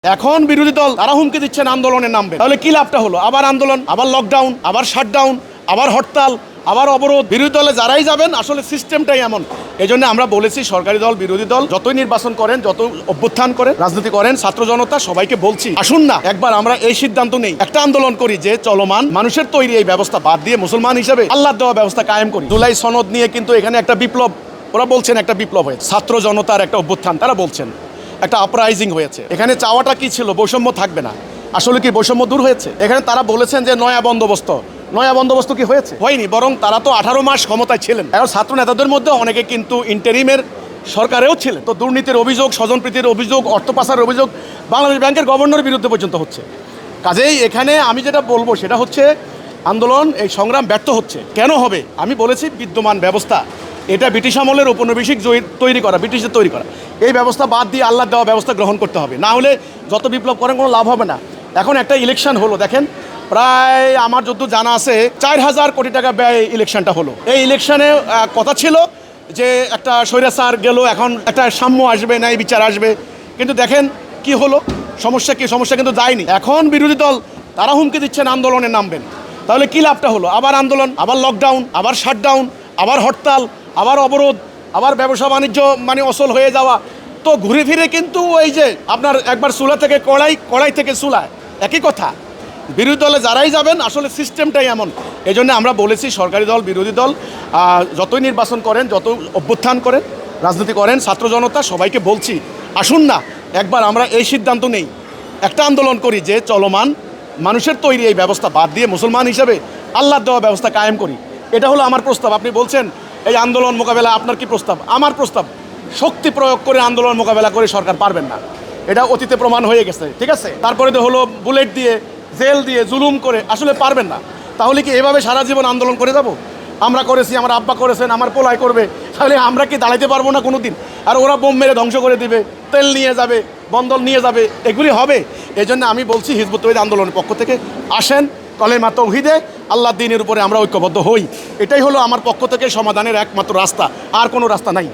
এখন বিরোধী দল তারা হুমকি দিচ্ছেন আন্দোলনের নামবে, তাহলে কি লাভটা হলো? আবার আন্দোলন, আবার লকডাউন, আবার শাটডাউন, আবার হরতাল, আবার অবরোধ। বিরোধী দলে যারাই যাবেন আসলে সিস্টেমটাই এমন। এই জন্য আমরা বলেছি সরকারি দল বিরোধী দল যতই নির্বাচন করেন, যত অভ্যুত্থান করেন, রাজনীতি করেন, ছাত্র জনতা সবাইকে বলছি আসুন না একবার আমরা এই সিদ্ধান্ত নেই, একটা আন্দোলন করি যে চলমান মানুষের তৈরি এই ব্যবস্থা বাদ দিয়ে মুসলমান হিসেবে আল্লাহ দেওয়া ব্যবস্থা কায়েম করি। জুলাই সনদ নিয়ে কিন্তু এখানে একটা বিপ্লব, ওরা বলছেন একটা বিপ্লব হয়েছে, ছাত্র জনতার একটা অভ্যুত্থান, তারা বলছেন একটা আপরাইজিং হয়েছে। এখানে চাওয়াটা কি ছিল? বৈষম্য থাকবে না। আসলে কি বৈষম্য দূর হয়েছে? এখানে তারা বলেছেন যে নয়া বন্দোবস্ত কি হয়েছে? হয়নি, বরং তারা তো 18 মাস ক্ষমতায় ছিলেন। এখন ছাত্র নেতাদের মধ্যে অনেকে কিন্তু ইন্টারিমের সরকারেও ছিলেন। তো দুর্নীতির অভিযোগ, স্বজনপ্রীতির অভিযোগ, অর্থ পাচারের অভিযোগ বাংলাদেশ ব্যাংকের গভর্নরের বিরুদ্ধে পর্যন্ত হচ্ছে। কাজেই এখানে আমি যেটা বলবো সেটা হচ্ছে আন্দোলন, এই সংগ্রাম ব্যর্থ হচ্ছে। কেন হবে? আমি বলেছি বিদ্যমান ব্যবস্থা, এটা ব্রিটিশ আমলের ঔপনিবেশিক তৈরি করা, ব্রিটিশদের তৈরি করা, এই ব্যবস্থা বাদ দিয়ে আল্লাহ দেওয়া ব্যবস্থা গ্রহণ করতে হবে। না হলে যত বিপ্লব করেন কোনো লাভ হবে না। এখন একটা ইলেকশন হলো, দেখেন প্রায় আমার যত জানা আছে 4000 কোটি টাকা ব্যয় ইলেকশনটা হলো। এই ইলেকশনে কথা ছিল যে একটা স্বৈরাচার গেল, এখন একটা সাম্য আসবে, ন্যায় বিচার আসবে, কিন্তু দেখেন কি হলো। সমস্যা কি? সমস্যা কিন্তু যায়নি। এখন বিরোধী দল তারা হুমকি দিচ্ছেন আন্দোলনে নামবেন, তাহলে কি লাভটা হলো? আবার আন্দোলন, আবার লকডাউন, আবার শাটডাউন, আবার হরতাল, আবার অবরোধ, আবার ব্যবসা বাণিজ্য মানে অচল হয়ে যাওয়া। তো ঘুরে ফিরে কিন্তু এই যে আপনার একবার চুলা থেকে কড়াই, কড়াই থেকে চুলায়, একই কথা। বিরোধী দলে যারাই যাবেন আসলে সিস্টেমটাই এমন। এই জন্য আমরা বলেছি সরকারি দল বিরোধী দল যতই নির্বাচন করেন, যত অভ্যুত্থান করেন, রাজনীতি করেন, ছাত্র জনতা সবাইকে বলছি আসুন না একবার আমরা এই সিদ্ধান্ত নেই, একটা আন্দোলন করি যে চলমান মানুষের তৈরি এই ব্যবস্থা বাদ দিয়ে মুসলমান হিসেবে আল্লাহ দেওয়া ব্যবস্থা কায়েম করি। এটা হলো আমার প্রস্তাব। আপনি বলছেন এই আন্দোলন মোকাবেলা, আপনার কি প্রস্তাব? আমার প্রস্তাব, শক্তি প্রয়োগ করে আন্দোলন মোকাবেলা করে সরকার পারবেন না, এটা অতীতে প্রমাণ হয়ে গেছে, ঠিক আছে? তারপরে তো হলো বুলেট দিয়ে, জেল দিয়ে, জুলুম করে, আসলে পারবেন না। তাহলে কি এভাবে সারা জীবন আন্দোলন করে যাব? আমরা করেছি, আমার আব্বা করেছেন, আমার পোলাই করবে, তাহলে আমরা কি দাঁড়াইতে পারবো না কোনো দিন? আর ওরা বোম মেরে ধ্বংস করে দিবে, তেল নিয়ে যাবে, বন্দর নিয়ে যাবে, এগুলি হবে। এই জন্য আমি বলছি হিজবুত তৌহিদ আন্দোলনের পক্ষ থেকে আসেন, কলেমা তাওহীদে আল্লাহ দ্বীনের উপরে আমরা ঐক্যবদ্ধ হই। এটাই হলো আমার পক্ষ থেকে সমাধানের একমাত্র রাস্তা, আর কোনো রাস্তা নাই।